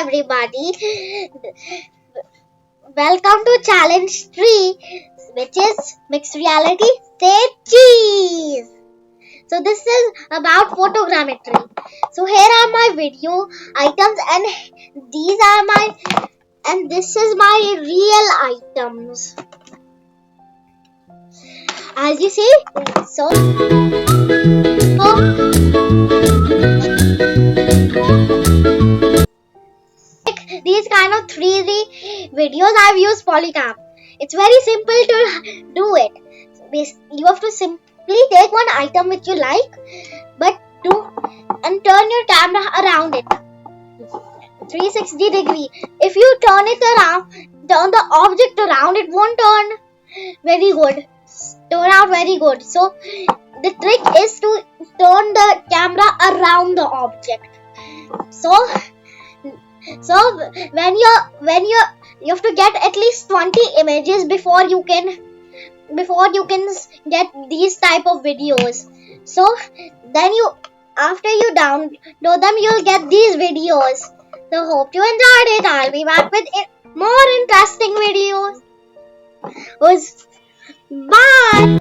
everybody. Welcome to Challenge 3, which is Mixed Reality Say Cheese. So this is about photogrammetry. So here are my video items and this is my real items. As you see, these kind of 3D videos I've used Polygam. It's very simple to do it. You have to simply take one item which you like, and turn your camera around it 360 degree. If you turn the object around, it won't turn out very good. So the trick is to turn the camera around the object. So when you have to get at least 20 images before you can get these type of videos. So then after you download them, you'll get these videos. So hope you enjoyed it. I'll be back with more interesting videos. Bye.